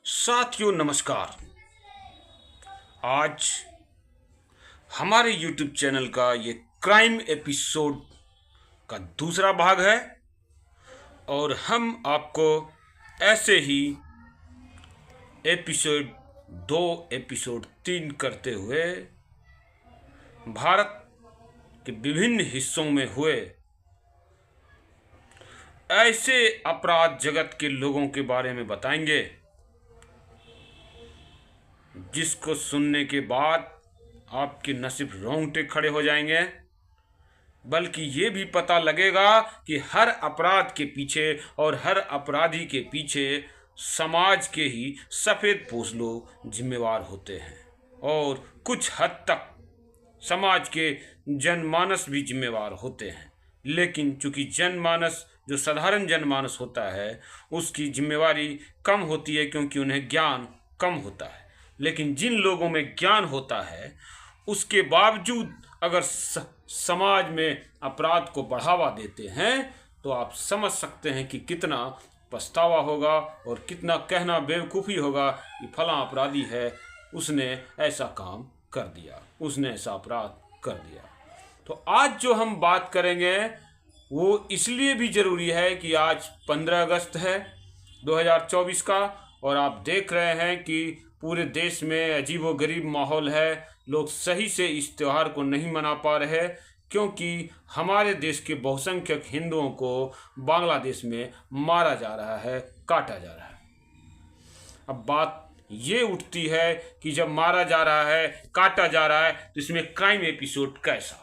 साथियों नमस्कार। आज हमारे YouTube चैनल का ये क्राइम एपिसोड का दूसरा भाग है और हम आपको ऐसे ही एपिसोड 2, एपिसोड 3 करते हुए भारत के विभिन्न हिस्सों में हुए ऐसे अपराध जगत के लोगों के बारे में बताएंगे जिसको सुनने के बाद आपके न सिर्फ रोंगटे खड़े हो जाएंगे बल्कि ये भी पता लगेगा कि हर अपराध के पीछे और हर अपराधी के पीछे समाज के ही सफ़ेदपोश लोग जिम्मेवार होते हैं और कुछ हद तक समाज के जनमानस भी जिम्मेवार होते हैं। लेकिन चूंकि जनमानस जो साधारण जनमानस होता है उसकी जिम्मेवारी कम होती है क्योंकि उन्हें ज्ञान कम होता है। लेकिन जिन लोगों में ज्ञान होता है उसके बावजूद अगर समाज में अपराध को बढ़ावा देते हैं तो आप समझ सकते हैं कि कितना पछतावा होगा और कितना कहना बेवकूफ़ी होगा कि फलां अपराधी है, उसने ऐसा काम कर दिया, उसने ऐसा अपराध कर दिया। तो आज जो हम बात करेंगे वो इसलिए भी ज़रूरी है कि आज 15 अगस्त है 2024 का और आप देख रहे हैं कि पूरे देश में अजीबोगरीब माहौल है। लोग सही से इस त्यौहार को नहीं मना पा रहे क्योंकि हमारे देश के बहुसंख्यक हिंदुओं को बांग्लादेश में मारा जा रहा है, काटा जा रहा है। अब बात ये उठती है कि जब मारा जा रहा है, काटा जा रहा है तो इसमें क्राइम एपिसोड कैसा?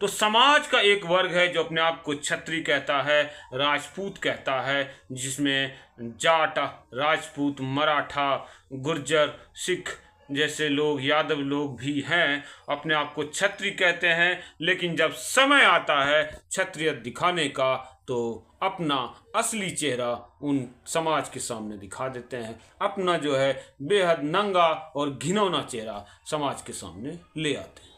तो समाज का एक वर्ग है जो अपने आप को क्षत्रिय कहता है, राजपूत कहता है, जिसमें जाट, राजपूत, मराठा, गुर्जर, सिख जैसे लोग, यादव लोग भी हैं, अपने आप को क्षत्रिय कहते हैं। लेकिन जब समय आता है क्षत्रिय दिखाने का तो अपना असली चेहरा उन समाज के सामने दिखा देते हैं, अपना जो है बेहद नंगा और घिनौना चेहरा समाज के सामने ले आते हैं।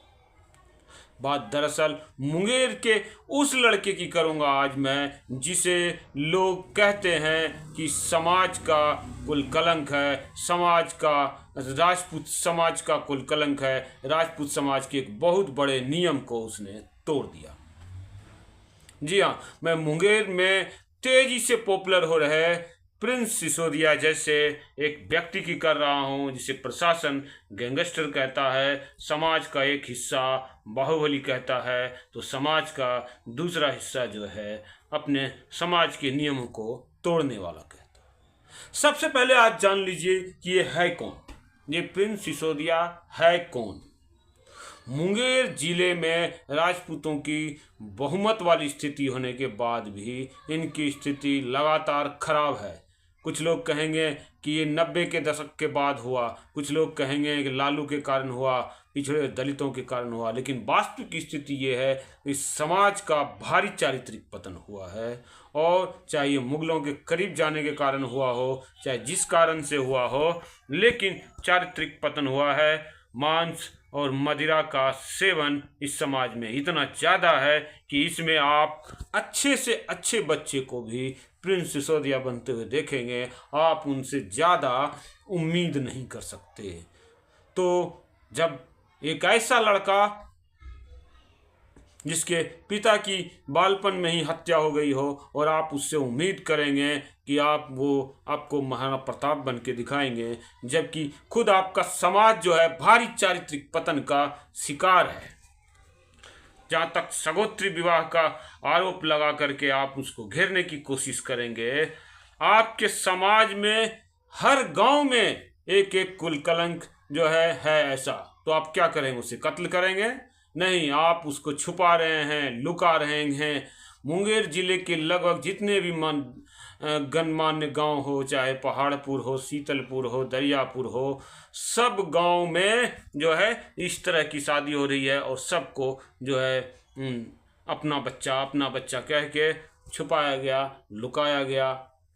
बात दरअसल मुंगेर के उस लड़के की करूंगा आज मैं, जिसे लोग कहते हैं कि समाज का कुल कलंक है, समाज का, राजपूत समाज का कुल कलंक है। राजपूत समाज के एक बहुत बड़े नियम को उसने तोड़ दिया। जी हाँ, मैं मुंगेर में तेजी से पॉपुलर हो रहे प्रिंस सिसोदिया जैसे एक व्यक्ति की कर रहा हूँ जिसे प्रशासन गैंगस्टर कहता है, समाज का एक हिस्सा बाहुबली कहता है, तो समाज का दूसरा हिस्सा जो है अपने समाज के नियमों को तोड़ने वाला कहता है। सबसे पहले आज जान लीजिए कि ये है कौन, ये प्रिंस सिसोदिया है कौन। मुंगेर जिले में राजपूतों की बहुमत वाली स्थिति होने के बाद भी इनकी स्थिति लगातार खराब है। कुछ लोग कहेंगे कि ये 90 के दशक के बाद हुआ, कुछ लोग कहेंगे कि लालू के कारण हुआ, पिछड़े दलितों के कारण हुआ, लेकिन वास्तविक स्थिति ये है कि समाज का भारी चारित्रिक पतन हुआ है। और चाहे ये मुगलों के करीब जाने के कारण हुआ हो, चाहे जिस कारण से हुआ हो, लेकिन चारित्रिक पतन हुआ है। मांस और मदिरा का सेवन इस समाज में इतना ज़्यादा है कि इसमें आप अच्छे से अच्छे बच्चे को भी प्रिंस सिसोदिया बनते हुए देखेंगे, आप उनसे ज़्यादा उम्मीद नहीं कर सकते। तो जब एक ऐसा लड़का जिसके पिता की बालपन में ही हत्या हो गई हो और आप उससे उम्मीद करेंगे कि आपको महाराणा प्रताप बन के दिखाएंगे, जबकि खुद आपका समाज जो है भारी चारित्रिक पतन का शिकार है। जहाँ तक सगोत्री विवाह का आरोप लगा करके आप उसको घेरने की कोशिश करेंगे, आपके समाज में हर गांव में एक एक कुल कलंक जो है ऐसा, तो आप क्या करेंगे? उसे कत्ल करेंगे? नहीं, आप उसको छुपा रहे हैं, लुका रहे हैं। मुंगेर जिले के लगभग जितने भी गणमान्य गांव हो, चाहे पहाड़पुर हो, शीतलपुर हो, दरियापुर हो, सब गांव में जो है इस तरह की शादी हो रही है और सबको जो है अपना बच्चा कह के छुपाया गया, लुकाया गया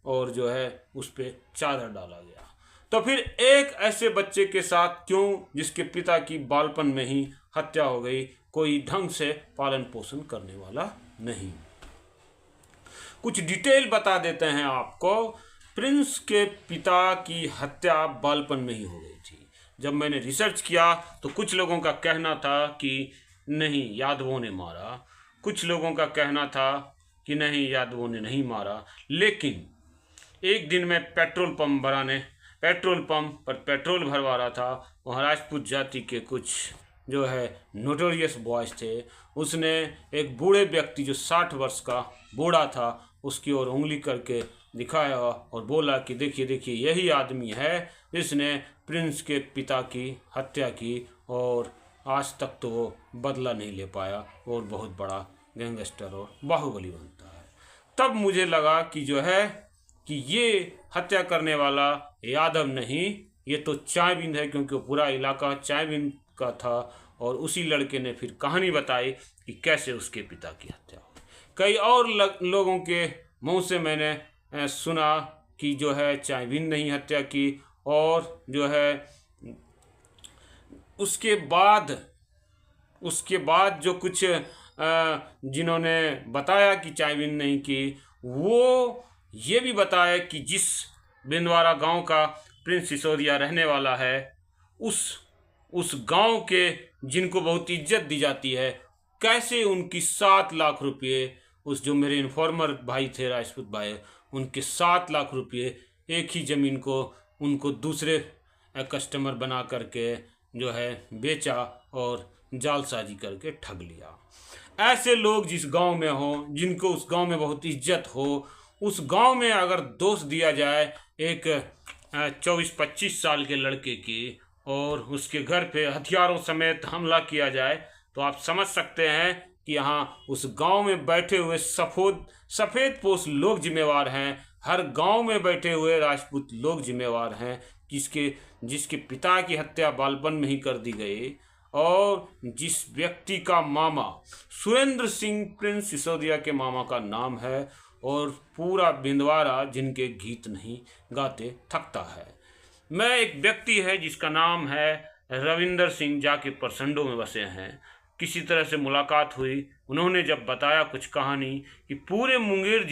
और जो है उस पर चादर डाला गया। तो फिर एक ऐसे बच्चे के साथ क्यों, जिसके पिता की बालपन में ही हत्या हो गई, कोई ढंग से पालन पोषण करने वाला नहीं। कुछ डिटेल बता देते हैं आपको प्रिंस के पिता की हत्या बालपन में ही हो गई थी। जब मैंने रिसर्च किया तो कुछ लोगों का कहना था कि नहीं, यादवों ने मारा, कुछ लोगों का कहना था कि नहीं, यादवों ने नहीं मारा। लेकिन एक दिन मैं पेट्रोल पंप पर पेट्रोल भरवा रहा था। वहाँ राजपूत जाति के कुछ जो है नोटोरियस बॉयज थे। उसने एक बूढ़े व्यक्ति जो 60 वर्ष का बूढ़ा था उसकी ओर उंगली करके दिखाया और बोला कि देखिए देखिए, यही आदमी है जिसने प्रिंस के पिता की हत्या की और आज तक तो वो बदला नहीं ले पाया और बहुत बड़ा गैंगस्टर और बाहुबली बनता है। तब मुझे लगा कि जो है कि ये हत्या करने वाला यादव नहीं, ये तो चायबिन है, क्योंकि पूरा इलाका चायबिन का था। और उसी लड़के ने फिर कहानी बताई कि कैसे उसके पिता की हत्या हुई। कई और लोगों के मुंह से मैंने सुना कि जो है चायबिन नहीं हत्या की, और जो है उसके बाद जो कुछ जिन्होंने बताया कि चायबिन नहीं की, वो ये भी बताया कि जिस बिंदवारा गांव का प्रिंस सिसोदिया रहने वाला है, उस गांव के जिनको बहुत इज्जत दी जाती है, कैसे उनकी 7 लाख रुपये, उस जो मेरे इन्फॉर्मर भाई थे राजपूत भाई, उनके 7 लाख रुपये एक ही ज़मीन को उनको दूसरे कस्टमर बना करके जो है बेचा और जालसाजी करके ठग लिया। ऐसे लोग जिस गांव में हो, जिनको उस गांव में बहुत इज्जत हो, उस गांव में अगर दोष दिया जाए एक 24-25 साल के लड़के की और उसके घर पे हथियारों समेत हमला किया जाए, तो आप समझ सकते हैं कि यहाँ उस गांव में बैठे हुए सफ़ेद पोश लोग जिम्मेवार हैं। हर गांव में बैठे हुए राजपूत लोग जिम्मेवार हैं जिसके पिता की हत्या बालपन में ही कर दी गई। और जिस व्यक्ति का मामा सुरेंद्र सिंह प्रिंस सिसोदिया के मामा का नाम है, और पूरा बिंदवारा जिनके गीत नहीं गाते थकता है। मैं एक व्यक्ति है जिसका नाम है रविंदर सिंह, जाके परसंडो में बसे हैं। किसी तरह से मुलाकात हुई, उन्होंने जब बताया कुछ कहानी कि पूरे मुंगेर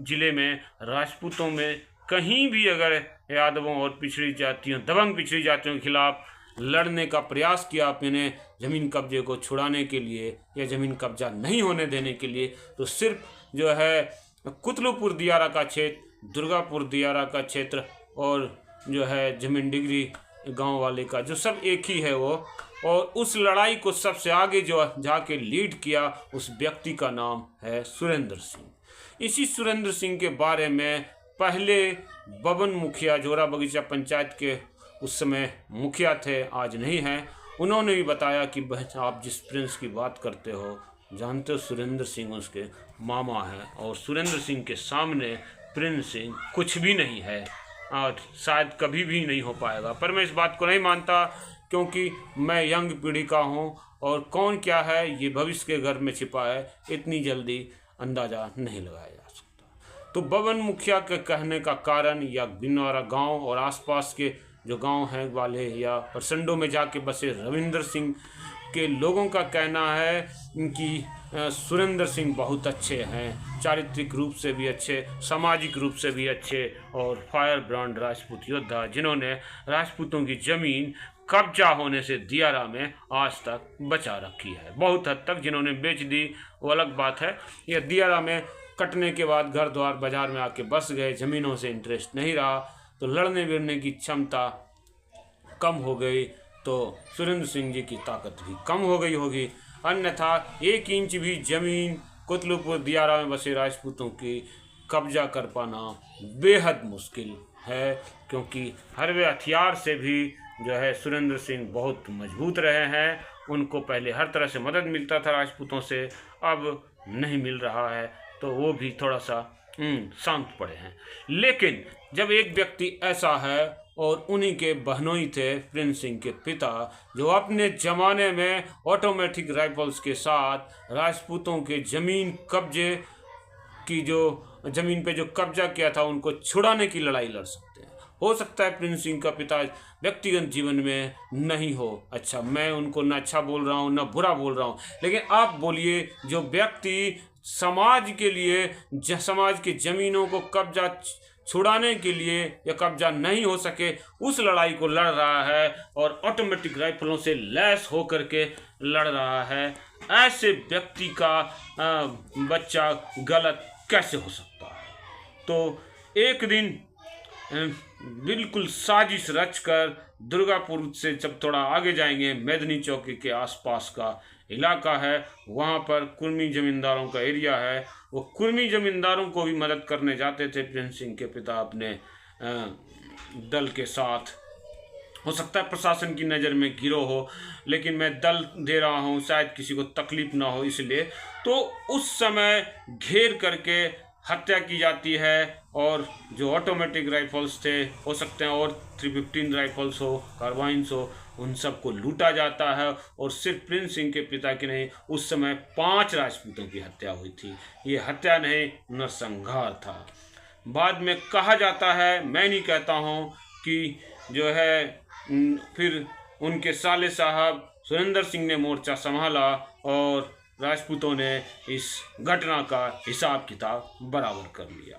जिले में राजपूतों में कहीं भी अगर यादवों और दबंग पिछड़ी जातियों के खिलाफ लड़ने का प्रयास किया अपने ज़मीन कब्जे को छुड़ाने के लिए या ज़मीन कब्जा नहीं होने देने के लिए, तो सिर्फ जो है कुतलुपुर दियारा का क्षेत्र, दुर्गापुर दियारा का क्षेत्र और जो है जमीन डिग्री गांव वाले का, जो सब एक ही है वो। और उस लड़ाई को सबसे आगे जो जाके लीड किया, उस व्यक्ति का नाम है सुरेंद्र सिंह। इसी सुरेंद्र सिंह के बारे में पहले बबन मुखिया, जोरा बगीचा पंचायत के उस समय मुखिया थे, आज नहीं हैं, उन्होंने भी बताया कि आप जिस प्रिंस की बात करते हो, जानते हो सुरेंद्र सिंह उसके मामा हैं, और सुरेंद्र सिंह के सामने प्रिंस सिंह कुछ भी नहीं है और शायद कभी भी नहीं हो पाएगा। पर मैं इस बात को नहीं मानता, क्योंकि मैं यंग पीढ़ी का हूँ और कौन क्या है ये भविष्य के घर में छिपा है, इतनी जल्दी अंदाज़ा नहीं लगाया जा सकता। तो बबन मुखिया के कहने का कारण, या बिनवारा गांव और आसपास के जो गांव हैं वाले, या परसंडो में जाके बसे रविंदर सिंह के लोगों का कहना है कि सुरेंद्र सिंह बहुत अच्छे हैं, चारित्रिक रूप से भी अच्छे, सामाजिक रूप से भी अच्छे, और फायर ब्रांड राजपूत योद्धा, जिन्होंने राजपूतों की ज़मीन कब्जा होने से दियारा में आज तक बचा रखी है। बहुत हद तक जिन्होंने बेच दी वो अलग बात है, यह दियारा में कटने के बाद घर द्वार बाजार में आके बस गए, ज़मीनों से इंटरेस्ट नहीं रहा, तो लड़ने भिड़ने की क्षमता कम हो गई, तो सुरेंद्र सिंह जी की ताकत भी कम हो गई होगी। अन्यथा 1 इंच भी ज़मीन कुतलुपुर दियारा में बसे राजपूतों की कब्जा कर पाना बेहद मुश्किल है, क्योंकि हरवे हथियार से भी जो है सुरेंद्र सिंह बहुत मजबूत रहे हैं। उनको पहले हर तरह से मदद मिलता था राजपूतों से, अब नहीं मिल रहा है, तो वो भी थोड़ा सा शांत पड़े हैं। लेकिन जब एक व्यक्ति ऐसा है, और उन्हीं के बहनोई थे प्रिंस सिंह के पिता, जो अपने ज़माने में ऑटोमेटिक राइफल्स के साथ राजपूतों के ज़मीन पे जो कब्जा किया था उनको छुड़ाने की लड़ाई लड़ सकते हैं। हो सकता है प्रिंस सिंह का पिता व्यक्तिगत जीवन में नहीं हो अच्छा, मैं उनको न अच्छा बोल रहा हूँ न बुरा बोल रहा हूँ, लेकिन आप बोलिए जो व्यक्ति समाज के लिए समाज की ज़मीनों को कब्जा छुड़ाने के लिए या कब्जा नहीं हो सके उस लड़ाई को लड़ रहा है और ऑटोमेटिक राइफलों से लैस होकर के लड़ रहा है। ऐसे व्यक्ति का बच्चा गलत कैसे हो सकता है? तो एक दिन बिल्कुल साजिश रचकर दुर्गापुर से जब थोड़ा आगे जाएंगे, मेदनी चौकी के आसपास का इलाका है, वहाँ पर कुर्मी जमींदारों का एरिया है। वो कुर्मी जमींदारों को भी मदद करने जाते थे प्रिंस सिंह के पिता अपने दल के साथ। हो सकता है प्रशासन की नज़र में गिरोह हो, लेकिन मैं दल दे रहा हूँ, शायद किसी को तकलीफ ना हो इसलिए। तो उस समय घेर करके हत्या की जाती है और जो ऑटोमेटिक राइफल्स थे, हो सकते हैं और 315 राइफल्स हो, कार्बाइन्स हो, उन सबको लूटा जाता है। और सिर्फ प्रिंस सिंह के पिता की नहीं, उस समय 5 राजपूतों की हत्या हुई थी। ये हत्या नहीं, नरसंहार था। बाद में कहा जाता है, मैं नहीं कहता हूँ, कि जो है फिर उनके साले साहब सुरेंद्र सिंह ने मोर्चा संभाला और राजपूतों ने इस घटना का हिसाब किताब बराबर कर लिया।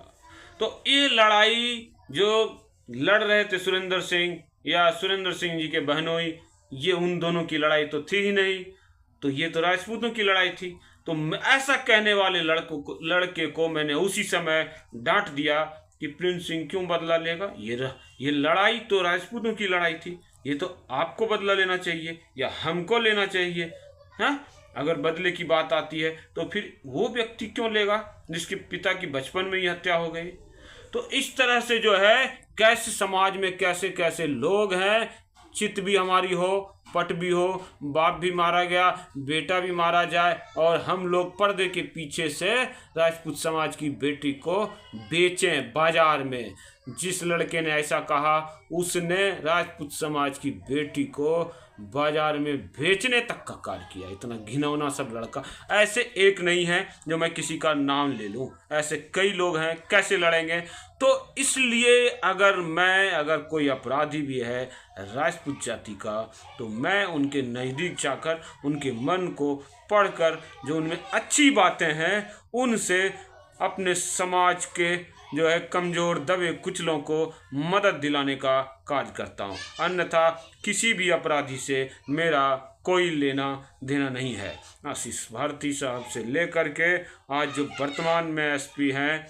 तो ये लड़ाई जो लड़ रहे थे सुरेंद्र सिंह या सुरेंद्र सिंह जी के बहनोई, ये उन दोनों की लड़ाई तो थी ही नहीं, तो ये तो राजपूतों की लड़ाई थी। तो ऐसा कहने वाले लड़के को मैंने उसी समय डांट दिया कि प्रिंस सिंह क्यों बदला लेगा? ये लड़ाई तो राजपूतों की लड़ाई थी, ये तो आपको बदला लेना चाहिए या हमको लेना चाहिए। हाँ, अगर बदले की बात आती है तो फिर वो व्यक्ति क्यों लेगा जिसके पिता की बचपन में ही हत्या हो गई? तो इस तरह से जो है, कैसे समाज में कैसे कैसे लोग हैं, चित भी हमारी हो, पट भी हो, बाप भी मारा गया, बेटा भी मारा जाए, और हम लोग पर्दे के पीछे से राजपूत समाज की बेटी को बेचें बाजार में। जिस लड़के ने ऐसा कहा, उसने राजपूत समाज की बेटी को बाजार में बेचने तक का कार्य किया। इतना घिनौना सब लड़का। ऐसे एक नहीं है जो मैं किसी का नाम ले लूं, ऐसे कई लोग हैं। कैसे लड़ेंगे? तो इसलिए अगर कोई अपराधी भी है राजपूत जाति का, तो मैं उनके नज़दीक जाकर उनके मन को पढ़कर जो उनमें अच्छी बातें हैं उनसे अपने समाज के जो है कमज़ोर दबे कुचलों को मदद दिलाने का कार्य करता हूँ। अन्यथा किसी भी अपराधी से मेरा कोई लेना देना नहीं है। आशीष भारती साहब से लेकर के आज जो वर्तमान में एसपी हैं,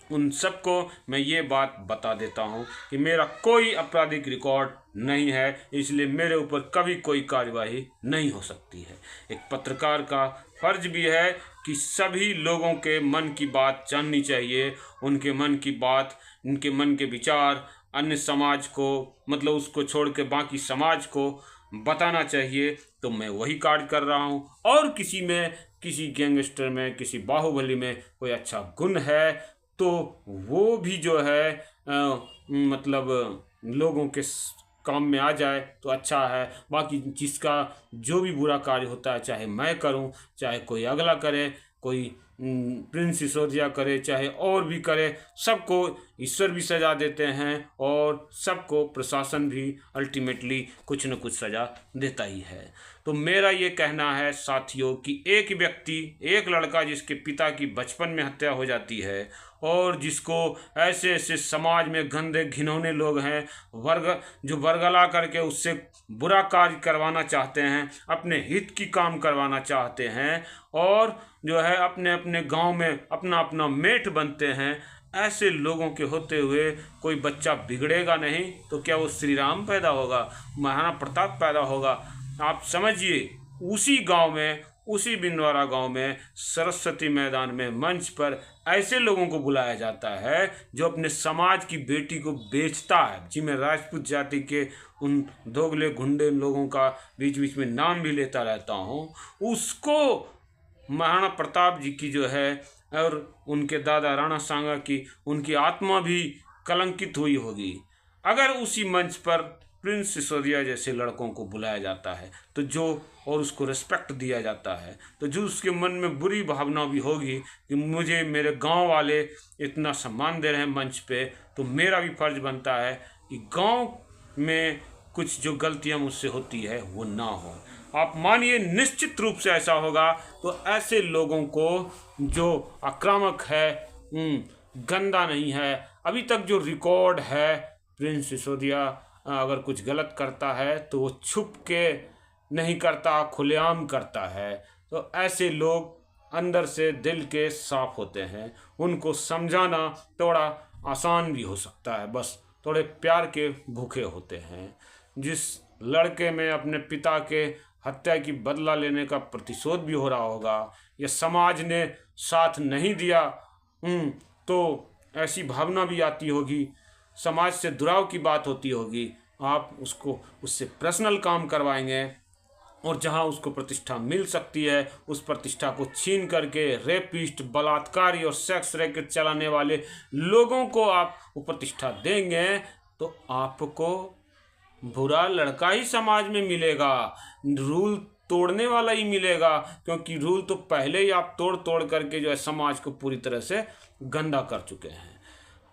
उन सबको मैं ये बात बता देता हूँ कि मेरा कोई आपराधिक रिकॉर्ड नहीं है, इसलिए मेरे ऊपर कभी कोई कार्यवाही नहीं हो सकती है। एक पत्रकार का फर्ज भी है कि सभी लोगों के मन की बात जाननी चाहिए, उनके मन की बात, उनके मन के विचार अन्य समाज को, मतलब उसको छोड़ के बाकी समाज को बताना चाहिए। तो मैं वही कार्य कर रहा हूँ। और किसी गैंगस्टर में, किसी बाहुबली में कोई अच्छा गुण है तो वो भी जो है मतलब लोगों के काम में आ जाए तो अच्छा है। बाकी जिसका जो भी बुरा कार्य होता है, चाहे मैं करूं, चाहे कोई अगला करे, कोई प्रिंस सिसोदिया करे, चाहे और भी करे, सबको ईश्वर भी सज़ा देते हैं और सबको प्रशासन भी अल्टीमेटली कुछ न कुछ सज़ा देता ही है। तो मेरा ये कहना है साथियों कि एक व्यक्ति, एक लड़का जिसके पिता की बचपन में हत्या हो जाती है और जिसको ऐसे ऐसे समाज में गंदे घिनौने लोग हैं जो वर्गला करके उससे बुरा कार्य करवाना चाहते हैं, अपने हित की काम करवाना चाहते हैं और जो है अपने अपने गांव में अपना अपना मेट बनते हैं, ऐसे लोगों के होते हुए कोई बच्चा बिगड़ेगा नहीं तो क्या वो श्री राम पैदा होगा, महाराणा प्रताप पैदा होगा? आप समझिए, उसी गांव में, उसी बिंदवारा गांव में सरस्वती मैदान में मंच पर ऐसे लोगों को बुलाया जाता है जो अपने समाज की बेटी को बेचता है, जिनमें राजपूत जाति के उन दोगले गुंडे लोगों का बीच बीच में नाम भी लेता रहता हूँ। उसको महाराणा प्रताप जी की जो है और उनके दादा राणा सांगा की, उनकी आत्मा भी कलंकित हुई होगी अगर उसी मंच पर प्रिंस सिसोदिया जैसे लड़कों को बुलाया जाता है तो जो, और उसको रिस्पेक्ट दिया जाता है, तो जो उसके मन में बुरी भावना भी होगी कि मुझे मेरे गांव वाले इतना सम्मान दे रहे हैं मंच पे, तो मेरा भी फर्ज बनता है कि गांव में कुछ जो गलतियां मुझसे होती है वो ना हो। आप मानिए निश्चित रूप से ऐसा होगा तो ऐसे लोगों को जो आक्रामक है, गंदा नहीं है, अभी तक जो रिकॉर्ड है, प्रिंस सिसोदिया अगर कुछ गलत करता है तो वो छुप के नहीं करता, खुलेआम करता है। तो ऐसे लोग अंदर से दिल के साफ होते हैं, उनको समझाना थोड़ा आसान भी हो सकता है, बस थोड़े प्यार के भूखे होते हैं। जिस लड़के में अपने पिता के हत्या की बदला लेने का प्रतिशोध भी हो रहा होगा, या समाज ने साथ नहीं दिया, तो ऐसी भावना भी आती होगी, समाज से दुराव की बात होती होगी, आप उससे पर्सनल काम करवाएंगे और जहां उसको प्रतिष्ठा मिल सकती है उस प्रतिष्ठा को छीन करके रेपिस्ट, बलात्कारी और सेक्स रैकेट चलाने वाले लोगों को आप वो प्रतिष्ठा देंगे, तो आपको बुरा लड़का ही समाज में मिलेगा, रूल तोड़ने वाला ही मिलेगा। क्योंकि रूल तो पहले ही आप तोड़ तोड़ करके जो है समाज को पूरी तरह से गंदा कर चुके हैं।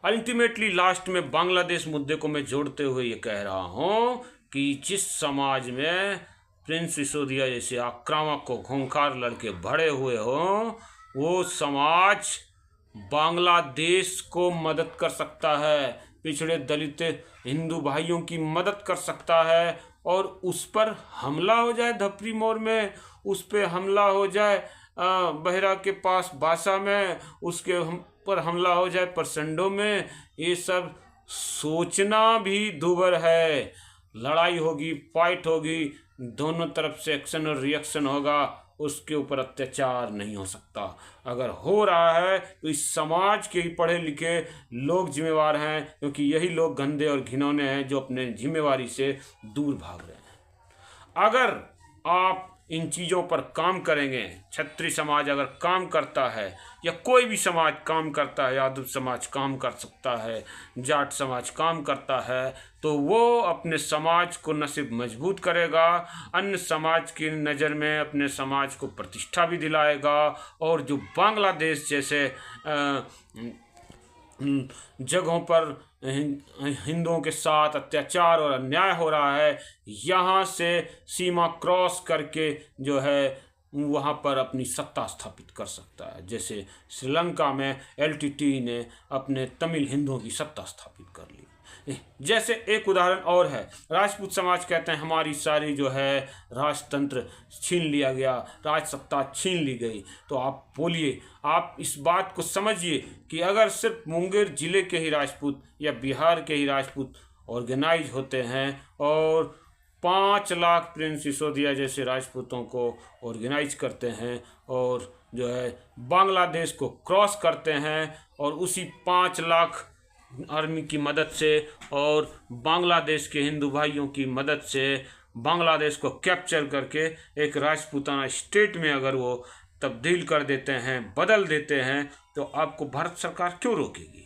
अल्टीमेटली लास्ट में बांग्लादेश मुद्दे को मैं जोड़ते हुए ये कह रहा हूँ कि जिस समाज में प्रिंस सिसोदिया जैसे आक्रामक को खूंखार लड़के भरे हुए हों, वो समाज बांग्लादेश को मदद कर सकता है, पिछड़े दलित हिंदू भाइयों की मदद कर सकता है। और उस पर हमला हो जाए धपरी मोड़ में, उस पर हमला हो जाए बहरा के पास बासा में, उसके पर हमला हो जाए परसंडो में, ये सब सोचना भी दुभर है। लड़ाई होगी, फाइट होगी, दोनों तरफ से एक्शन और रिएक्शन होगा, उसके ऊपर अत्याचार नहीं हो सकता। अगर हो रहा है तो इस समाज के ही पढ़े लिखे लोग जिम्मेवार हैं, क्योंकि यही लोग गंदे और घिनौने हैं जो अपने जिम्मेवारी से दूर भाग रहे हैं। अगर आप इन चीज़ों पर काम करेंगे, क्षत्रिय समाज अगर काम करता है या कोई भी समाज काम करता है, यादव समाज काम कर सकता है, जाट समाज काम करता है, तो वो अपने समाज को न सिर्फ मजबूत करेगा, अन्य समाज की नज़र में अपने समाज को प्रतिष्ठा भी दिलाएगा। और जो बांग्लादेश जैसे जगहों पर हिंदुओं के साथ अत्याचार और अन्याय हो रहा है, यहाँ से सीमा क्रॉस करके जो है वहाँ पर अपनी सत्ता स्थापित कर सकता है। जैसे श्रीलंका में एलटीटी ने अपने तमिल हिंदुओं की सत्ता स्थापित कर ली। जैसे एक उदाहरण और है, राजपूत समाज कहते हैं हमारी सारी जो है राजतंत्र छीन लिया गया, राज सत्ता छीन ली गई। तो आप बोलिए, आप इस बात को समझिए कि अगर सिर्फ मुंगेर जिले के ही राजपूत या बिहार के ही राजपूत ऑर्गेनाइज होते हैं और 5 लाख प्रिंस सिसोदिया जैसे राजपूतों को ऑर्गेनाइज करते हैं और जो है बांग्लादेश को क्रॉस करते हैं, और उसी 5 लाख आर्मी की मदद से और बांग्लादेश के हिंदू भाइयों की मदद से बांग्लादेश को कैप्चर करके एक राजपूताना स्टेट में अगर वो तब्दील कर देते हैं, बदल देते हैं, तो आपको भारत सरकार क्यों रोकेगी?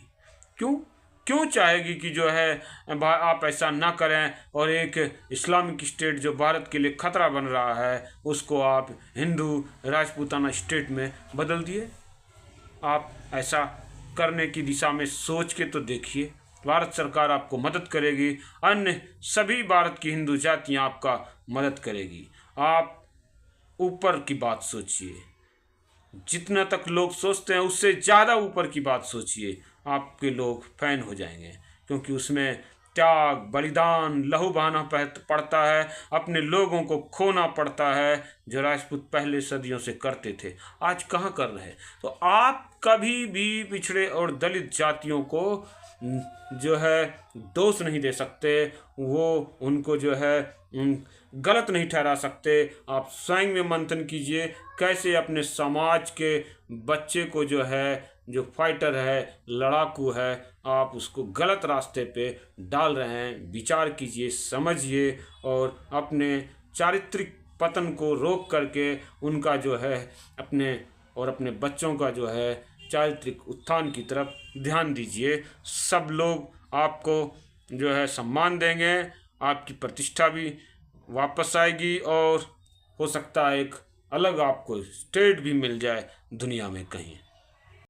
क्यों चाहेगी कि जो है आप ऐसा ना करें और एक इस्लामिक स्टेट जो भारत के लिए खतरा बन रहा है उसको आप हिंदू राजपूताना स्टेट में बदल दिए? आप ऐसा करने की दिशा में सोच के तो देखिए, भारत सरकार आपको मदद करेगी, अन्य सभी भारत की हिंदू जातियां आपका मदद करेगी। आप ऊपर की बात सोचिए, जितना तक लोग सोचते हैं उससे ज़्यादा ऊपर की बात सोचिए, आपके लोग फैन हो जाएंगे। क्योंकि उसमें त्याग, बलिदान, लहू बहाना पड़ता है, अपने लोगों को खोना पड़ता है, जो राजपूत पहले सदियों से करते थे, आज कहाँ कर रहे। तो आप कभी भी पिछड़े और दलित जातियों को जो है दोष नहीं दे सकते, वो उनको जो है गलत नहीं ठहरा सकते। आप स्वयं में मंथन कीजिए कैसे अपने समाज के बच्चे को जो है, जो फाइटर है, लड़ाकू है, आप उसको गलत रास्ते पे डाल रहे हैं। विचार कीजिए, समझिए और अपने चारित्रिक पतन को रोक करके उनका जो है अपने बच्चों का जो है चारित्रिक उत्थान की तरफ ध्यान दीजिए। सब लोग आपको जो है सम्मान देंगे, आपकी प्रतिष्ठा भी वापस आएगी और हो सकता है एक अलग आपको स्टेट भी मिल जाए दुनिया में कहीं।